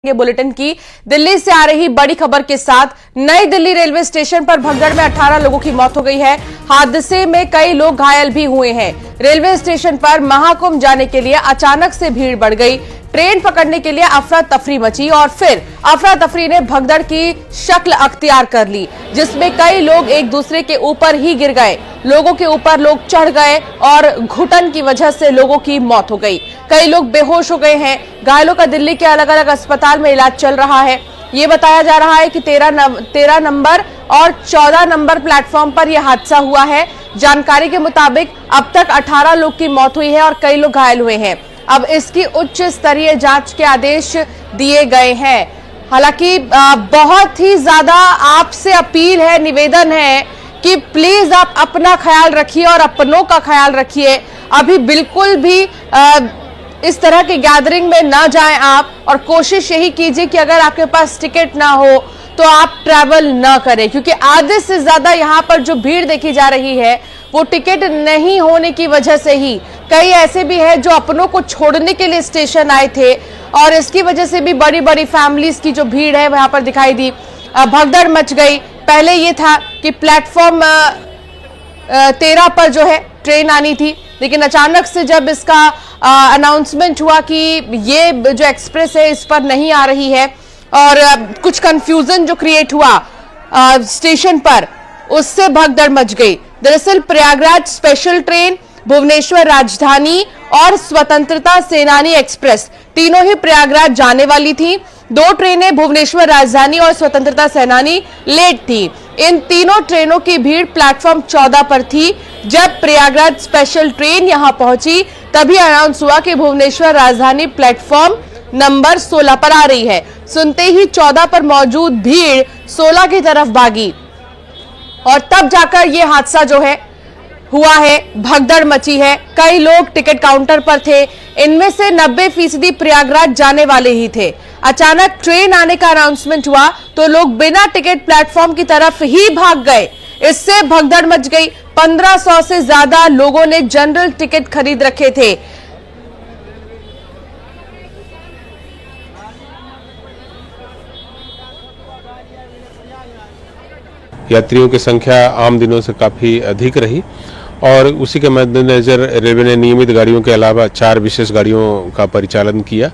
ये बुलेटिन की दिल्ली से आ रही बड़ी खबर के साथ। नई दिल्ली रेलवे स्टेशन पर भगदड़ में 18 लोगों की मौत हो गई है। हादसे में कई लोग घायल भी हुए हैं। रेलवे स्टेशन पर महाकुंभ जाने के लिए अचानक से भीड़ बढ़ गई। ट्रेन पकड़ने के लिए अफरा तफरी मची और फिर अफरा तफरी ने भगदड़ की शक्ल अख्तियार कर ली, जिसमें कई लोग एक दूसरे के ऊपर ही गिर गए। लोगों के ऊपर लोग चढ़ गए और घुटन की वजह से लोगों की मौत हो गई। कई लोग बेहोश हो गए हैं। घायलों का दिल्ली के अलग अलग अस्पताल में इलाज चल रहा है। ये बताया जा रहा है कि 13 नंबर और 14 नंबर प्लेटफॉर्म पर यह हादसा हुआ है। जानकारी के मुताबिक अब तक 18 लोग की मौत हुई है और कई लोग घायल हुए हैं। अब इसकी उच्च स्तरीय जांच के आदेश दिए गए हैं। हालांकि बहुत ही ज्यादा आपसे अपील है, निवेदन है कि प्लीज आप अपना ख्याल रखिए और अपनों का ख्याल रखिए। अभी बिल्कुल भी इस तरह के गैदरिंग में ना जाएं आप, और कोशिश यही कीजिए कि अगर आपके पास टिकट ना हो तो आप ट्रैवल ना करें, क्योंकि आधे से ज्यादा यहाँ पर जो भीड़ देखी जा रही है वो टिकट नहीं होने की वजह से ही। कई ऐसे भी है जो अपनों को छोड़ने के लिए स्टेशन आए थे और इसकी वजह से भी बड़ी बड़ी फैमिलीज की जो भीड़ है वहां पर दिखाई दी। भगदड़ मच गई। पहले ये था कि प्लेटफॉर्म 13 पर जो है ट्रेन आनी थी, लेकिन अचानक से जब इसका अनाउंसमेंट हुआ कि ये जो एक्सप्रेस है इस पर नहीं आ रही है और कुछ कंफ्यूजन जो क्रिएट हुआ स्टेशन पर, उससे भगदड़ मच गई। दरअसल प्रयागराज स्पेशल ट्रेन, भुवनेश्वर राजधानी और स्वतंत्रता सेनानी एक्सप्रेस तीनों ही प्रयागराज जाने वाली थी। 2 ट्रेनें भुवनेश्वर राजधानी और स्वतंत्रता सेनानी लेट थी। इन तीनों ट्रेनों की भीड़ प्लेटफॉर्म 14 पर थी। जब प्रयागराज स्पेशल ट्रेन यहां पहुंची तभी अनाउंस हुआ कि भुवनेश्वर राजधानी प्लेटफॉर्म नंबर 16 पर आ रही है। सुनते ही 14 पर मौजूद भीड़ 16 की तरफ भागी और तब जाकर यह हादसा जो है हुआ है, भगदड़ मची है। कई लोग टिकट काउंटर पर थे। इनमें से 90% प्रयागराज जाने वाले ही थे। अचानक ट्रेन आने का अनाउंसमेंट हुआ तो लोग बिना टिकट प्लेटफॉर्म की तरफ ही भाग गए। इससे भगदड़ मच गई। 1500 से ज्यादा लोगों ने जनरल टिकट खरीद रखे थे। यात्रियों की संख्या आम दिनों से काफ़ी अधिक रही और उसी के मद्देनजर रेलवे ने नियमित गाड़ियों के अलावा 4 विशेष गाड़ियों का परिचालन किया।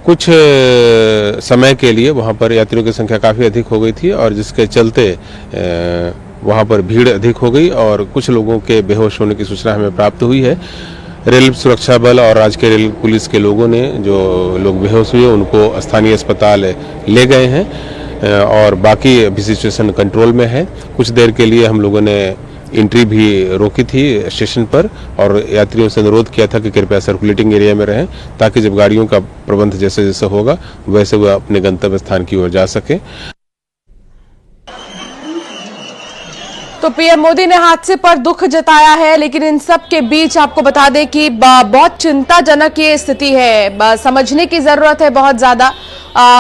कुछ समय के लिए वहां पर यात्रियों की संख्या काफ़ी अधिक हो गई थी और जिसके चलते वहां पर भीड़ अधिक हो गई और कुछ लोगों के बेहोश होने की सूचना हमें प्राप्त हुई है। रेल सुरक्षा बल और राज्य के रेल पुलिस के लोगों ने जो लोग बेहोश हुए उनको स्थानीय अस्पताल ले गए हैं और बाकी अभी सिचुएशन कंट्रोल में है। कुछ देर के लिए हम लोगों ने एंट्री भी रोकी थी स्टेशन पर और यात्रियों से अनुरोध किया था कि कृपया सर्कुलेटिंग एरिया में रहें, ताकि जब गाड़ियों का प्रबंध जैसे जैसे होगा वैसे वह अपने गंतव्य स्थान की ओर जा सके। तो पीएम मोदी ने हादसे पर दुख जताया है, लेकिन इन सब के बीच आपको बता दें कि बहुत चिंताजनक ये स्थिति है। समझने की जरूरत है बहुत ज्यादा।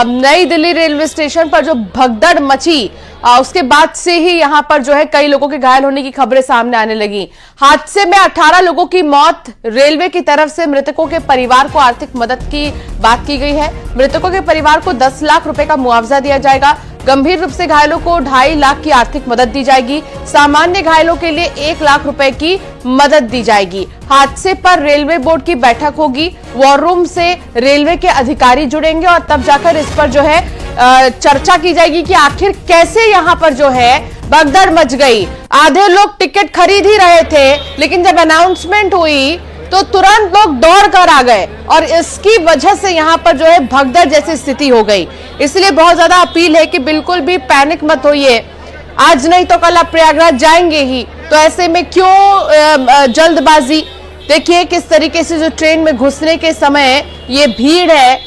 नई दिल्ली रेलवे स्टेशन पर जो भगदड़ मची उसके बाद से ही यहां पर जो है कई लोगों के घायल होने की खबरें सामने आने लगी। हादसे में 18 लोगों की मौत। रेलवे की तरफ से मृतकों के परिवार को आर्थिक मदद की बात की गई है। मृतकों के परिवार को 10 लाख रुपए का मुआवजा दिया जाएगा। गंभीर रूप से घायलों को 2.5 लाख की आर्थिक मदद दी जाएगी। सामान्य घायलों के लिए 1 लाख रुपए की मदद दी जाएगी। हादसे पर रेलवे बोर्ड की बैठक होगी। वॉर रूम से रेलवे के अधिकारी जुड़ेंगे और तब जाकर इस पर जो है चर्चा की जाएगी कि आखिर कैसे यहां पर जो है भगदड़ मच गई। आधे लोग टिकट खरीद ही रहे थे, लेकिन जब अनाउंसमेंट हुई तो तुरंत लोग दौड़ कर आ गए और इसकी वजह से यहां पर जो है भगदड़ जैसी स्थिति हो गई। इसलिए बहुत ज्यादा अपील है कि बिल्कुल भी पैनिक मत होइए। आज नहीं तो कल आप प्रयागराज जाएंगे ही, तो ऐसे में क्यों जल्दबाजी। देखिए किस तरीके से जो ट्रेन में घुसने के समय ये भीड़ है,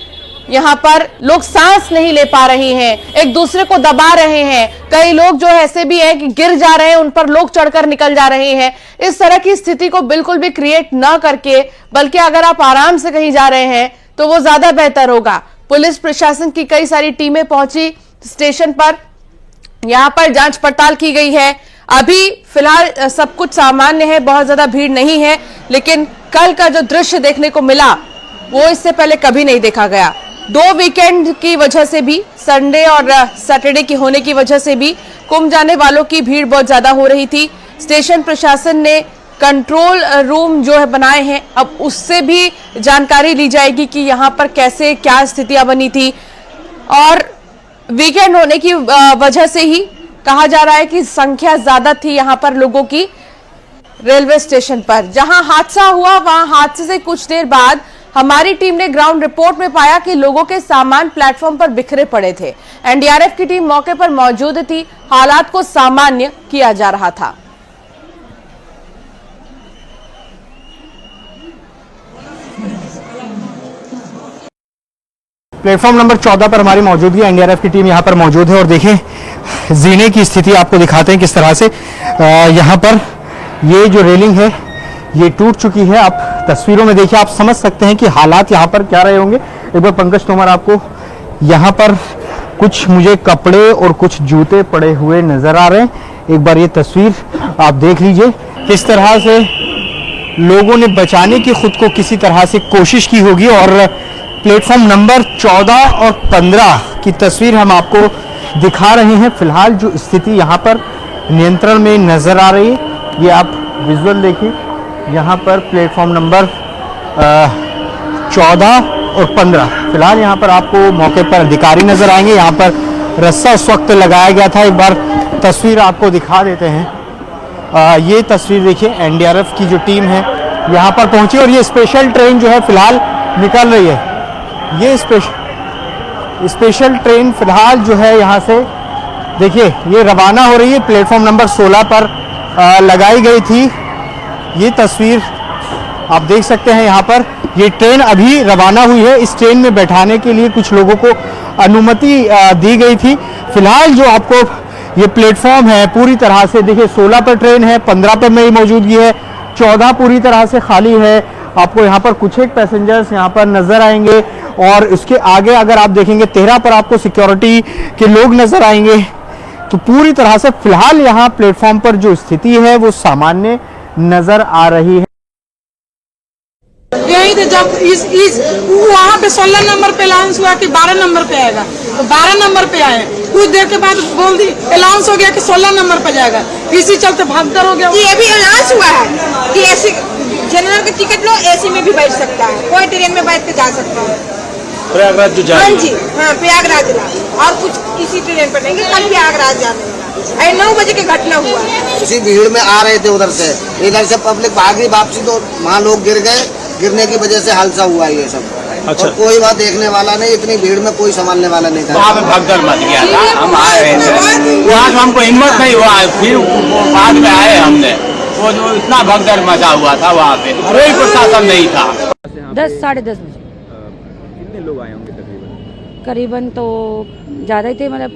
यहाँ पर लोग सांस नहीं ले पा रहे हैं, एक दूसरे को दबा रहे हैं। कई लोग जो ऐसे भी हैं कि गिर जा रहे हैं, उन पर लोग चढ़कर निकल जा रहे हैं। इस तरह की स्थिति को बिल्कुल भी क्रिएट ना करके, बल्कि अगर आप आराम से कहीं जा रहे हैं तो वो ज्यादा बेहतर होगा। पुलिस प्रशासन की कई सारी टीमें पहुंची स्टेशन पर। यहाँ पर जांच पड़ताल की गई है। अभी फिलहाल सब कुछ सामान्य है, बहुत ज्यादा भीड़ नहीं है, लेकिन कल का जो दृश्य देखने को मिला वो इससे पहले कभी नहीं देखा गया। दो वीकेंड की वजह से भी, संडे और सैटरडे की होने की वजह से भी कुंभ जाने वालों की भीड़ बहुत ज्यादा हो रही थी। स्टेशन प्रशासन ने कंट्रोल रूम जो है बनाए हैं, अब उससे भी जानकारी ली जाएगी कि यहां पर कैसे क्या स्थितियां बनी थी। और वीकेंड होने की वजह से ही कहा जा रहा है कि संख्या ज्यादा थी यहां पर लोगों की रेलवे स्टेशन पर। जहां हादसा हुआ वहां हादसे से कुछ देर बाद हमारी टीम ने ग्राउंड रिपोर्ट में पाया कि लोगों के सामान प्लेटफॉर्म पर बिखरे पड़े थे। एनडीआरएफ की टीम मौके पर मौजूद थी, हालात को सामान्य किया जा रहा था। प्लेटफॉर्म नंबर 14 पर हमारी मौजूदगी, एनडीआरएफ की टीम यहां पर मौजूद है और देखें जीने की स्थिति आपको दिखाते हैं किस तरह से यहां पर ये जो रेलिंग है ये टूट चुकी है। आप तस्वीरों में देखिए, आप समझ सकते हैं कि हालात यहां पर क्या रहे होंगे। एक बार पंकज तोमर, आपको यहां पर कुछ मुझे कपड़े और कुछ जूते पड़े हुए नजर आ रहे हैं। एक बार ये तस्वीर आप देख लीजिए, किस तरह से लोगों ने बचाने की खुद को किसी तरह से कोशिश की होगी। और प्लेटफॉर्म नंबर 14 और 15 की तस्वीर हम आपको दिखा रहे हैं। फिलहाल जो स्थिति यहाँ पर नियंत्रण में नजर आ रही है, ये आप विजुअल देखिए। यहाँ पर प्लेटफॉर्म नंबर 14 और 15 फिलहाल यहाँ पर आपको मौके पर अधिकारी नजर आएंगे। यहाँ पर रस्सा उस वक्त लगाया गया था, एक बार तस्वीर आपको दिखा देते हैं। ये तस्वीर देखिए, एनडीआरएफ की जो टीम है यहाँ पर पहुंची और ये स्पेशल ट्रेन जो है फिलहाल निकल रही है। ये स्पेशल ट्रेन फिलहाल जो है यहाँ से देखिए ये रवाना हो रही है। प्लेटफॉर्म नंबर 16 पर लगाई गई थी। ये तस्वीर आप देख सकते हैं, यहाँ पर ये ट्रेन अभी रवाना हुई है। इस ट्रेन में बैठाने के लिए कुछ लोगों को अनुमति दी गई थी। फिलहाल जो आपको ये प्लेटफॉर्म है पूरी तरह से देखिए, 16 पर ट्रेन है, 15 पर मेरी मौजूदगी है, 14 पूरी तरह से खाली है। आपको यहाँ पर कुछ एक पैसेंजर्स यहाँ पर नजर आएंगे और इसके आगे अगर आप देखेंगे 13 पर आपको सिक्योरिटी के लोग नजर आएंगे। तो पूरी तरह से फिलहाल यहाँ प्लेटफॉर्म पर जो स्थिति है वो सामान्य नजर आ रही है। यही थे जब वहाँ पे 16 नंबर पे अनाउंस हुआ कि 12 नंबर पे आएगा, तो 12 नंबर पे आए। कुछ देर के बाद बोल दी अनाउंस हो गया कि 16 नंबर पे जाएगा, इसी चलते भागदड़ हो गया। ये भी अनाउंस हुआ है कि ऐसी जनरल की टिकट लो, एसी में भी बैठ सकता है, कोई ट्रेन में बैठ के जा सकता है। प्रयागराज जो हाँ जी, हाँ प्रयागराज और कुछ किसी ट्रेन पर नहीं, कल प्रयागराज जाने वाला। 9 बजे की घटना हुआ। उसी भीड़ में आ रहे थे उधर से, इधर से पब्लिक भागी वापसी, तो वहाँ लोग गिर गए। गिरने की वजह से हादसा हुआ ये सब। अच्छा। और कोई वहाँ देखने वाला नहीं, इतनी भीड़ में कोई संभालने वाला नहीं था। वहाँ पे भगदड़ मच गया था, हम आए रहे थे, वहाँ से हमको हिम्मत नहीं हुआ, फिर बाद में आए हमने। वो जो इतना भगदड़ मचा हुआ था वहाँ पे, कोई प्रशासन नहीं था। 10 साढ़े 10 बजे। कितने लोग आए होंगे करीबन तो ज़्यादा ही थे, मतलब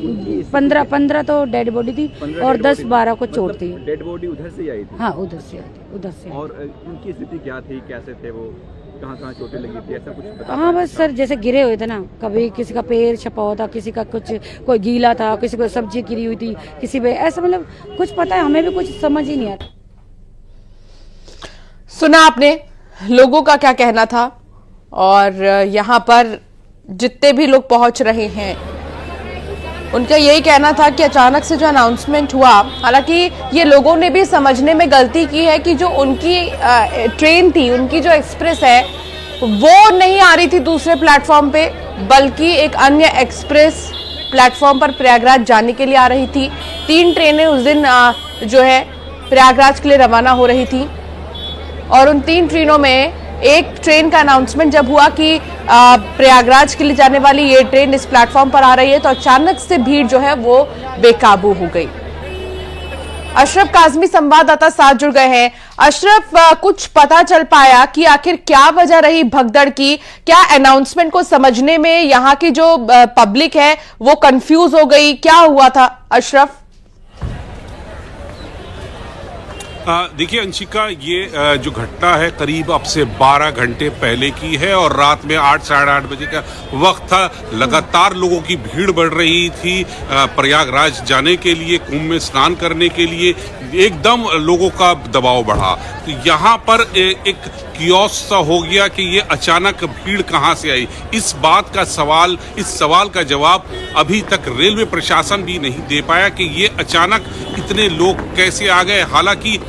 15 तो डेड बॉडी थी और 10-12 को चोट थी। डेड बॉडी उधर से आई थी? हाँ उधर से आई थी, उधर से। और उनकी स्थिति क्या थी, कैसे थे वो, कहाँ चोटें लगी थी, ऐसा कुछ? हाँ बस सर, जैसे गिरे हुए थे ना, कभी किसी का पैर छपा हुआ था, किसी का कुछ कोई गीला था, किसी को सब्जी गिरी हुई थी, किसी पे ऐसा, मतलब कुछ पता है हमें भी कुछ समझ ही नहीं आता। सुना आपने लोगों का क्या कहना था। और यहाँ पर जितने भी लोग पहुंच रहे हैं उनका यही कहना था कि अचानक से जो अनाउंसमेंट हुआ, हालांकि ये लोगों ने भी समझने में गलती की है कि जो उनकी ट्रेन थी, उनकी जो एक्सप्रेस है वो नहीं आ रही थी दूसरे प्लेटफॉर्म पे, बल्कि एक अन्य एक्सप्रेस प्लेटफॉर्म पर प्रयागराज जाने के लिए आ रही थी। 3 ट्रेनें उस दिन जो है प्रयागराज के लिए रवाना हो रही थी और उन 3 ट्रेनों में एक ट्रेन का अनाउंसमेंट जब हुआ कि प्रयागराज के लिए जाने वाली ये ट्रेन इस प्लेटफॉर्म पर आ रही है, तो अचानक से भीड़ जो है वो बेकाबू हो गई। अशरफ काजमी संवाददाता साथ जुड़ गए हैं। अशरफ, कुछ पता चल पाया कि आखिर क्या वजह रही भगदड़ की? क्या अनाउंसमेंट को समझने में यहाँ की जो पब्लिक है वो कंफ्यूज हो गई? क्या हुआ था अशरफ? देखिए अंशिका, ये जो घटना है करीब अब से 12 घंटे पहले की है और रात में 8 साढ़े 8 बजे का वक्त था। लगातार लोगों की भीड़ बढ़ रही थी प्रयागराज जाने के लिए, कुंभ में स्नान करने के लिए। एकदम लोगों का दबाव बढ़ा। तो यहाँ पर एक कियोस सा हो गया कि ये अचानक भीड़ कहाँ से आई। इस बात का सवाल, इस सवाल का जवाब अभी तक रेलवे प्रशासन भी नहीं दे पाया कि ये अचानक इतने लोग कैसे आ गए। हालांकि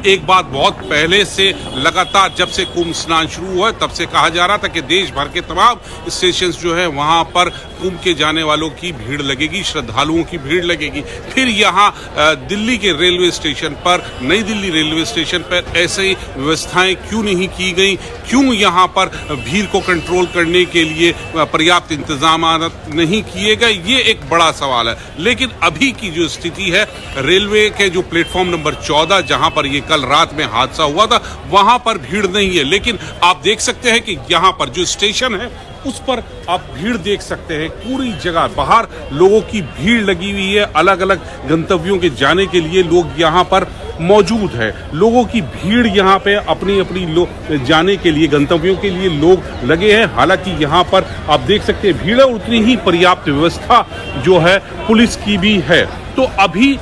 एक बात बहुत पहले से लगातार जब से कुंभ स्नान शुरू हुआ तब से कहा जा रहा था कि देश भर के तमाम स्टेशन जो है वहां पर कुंभ के जाने वालों की भीड़ लगेगी, श्रद्धालुओं की भीड़ लगेगी। फिर यहाँ दिल्ली के रेलवे स्टेशन पर, नई दिल्ली रेलवे स्टेशन पर ऐसी व्यवस्थाएं क्यों नहीं की गई? क्यों यहाँ पर भीड़ को कंट्रोल करने के लिए पर्याप्त इंतजाम नहीं किए गए? ये एक बड़ा सवाल है। लेकिन अभी की जो स्थिति है, रेलवे के जो प्लेटफॉर्म नंबर 14 जहां पर ये कल रात में हादसा हुआ था, वहां पर भीड़ नहीं है। लेकिन आप देख सकते हैं कि यहाँ पर जो स्टेशन है उस पर आप भीड़ देख सकते हैं। पूरी जगह बाहर लोगों की भीड़ लगी हुई है। अलग अलग गंतव्यों के जाने के लिए लोग यहाँ पर मौजूद है। लोगों की भीड़ यहाँ पे अपनी अपनी जाने के लिए, गंतव्यों के लिए लोग लगे हैं। हालांकि यहाँ पर आप देख सकते हैं भीड़ है, उतनी ही पर्याप्त व्यवस्था जो है पुलिस की भी है। तो अभी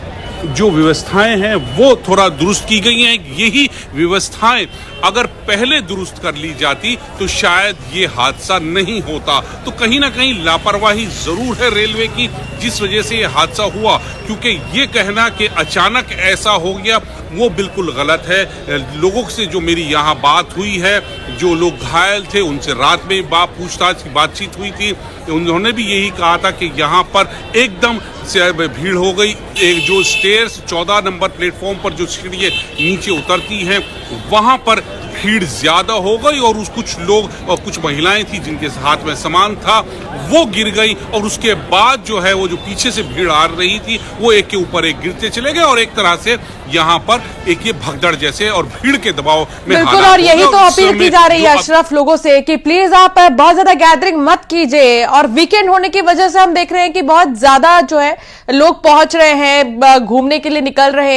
जो व्यवस्थाएं हैं वो थोड़ा दुरुस्त की गई हैं। यही व्यवस्थाएं अगर पहले दुरुस्त कर ली जाती तो शायद ये हादसा नहीं होता। तो कहीं ना कहीं लापरवाही जरूर है रेलवे की, जिस वजह से ये हादसा हुआ। क्योंकि ये कहना कि अचानक ऐसा हो गया वो बिल्कुल गलत है। लोगों से जो मेरी यहाँ बात हुई है, जो लोग घायल थे उनसे रात में पूछताछ की बातचीत हुई थी, उन्होंने भी यही कहा था कि यहाँ पर एकदम से भीड़ हो गई। एक जो स्टेयर्स 14 नंबर प्लेटफॉर्म पर जो सीढ़ियाँ नीचे उतरती हैं वहां पर भीड़ ज्यादा हो गई और कुछ लोग और कुछ महिलाएं थी जिनके हाथ में सामान था वो गिर गई। और उसके बाद जो है वो जो पीछे से भीड़ आ रही थी वो एक के ऊपर एक गिरते चले गए और एक तरह से यहाँ पर एक ये भगदड़ जैसे और भीड़ के दबाव में बिल्कुल। और यही तो अपील की जा रही है अशरफ लोगों से कि प्लीज आप बहुत ज्यादा गैदरिंग मत कीजिए। और वीकेंड होने की वजह से हम देख रहे हैं कि बहुत ज्यादा जो है लोग पहुंच रहे हैं, घूमने के लिए निकल रहे हैं।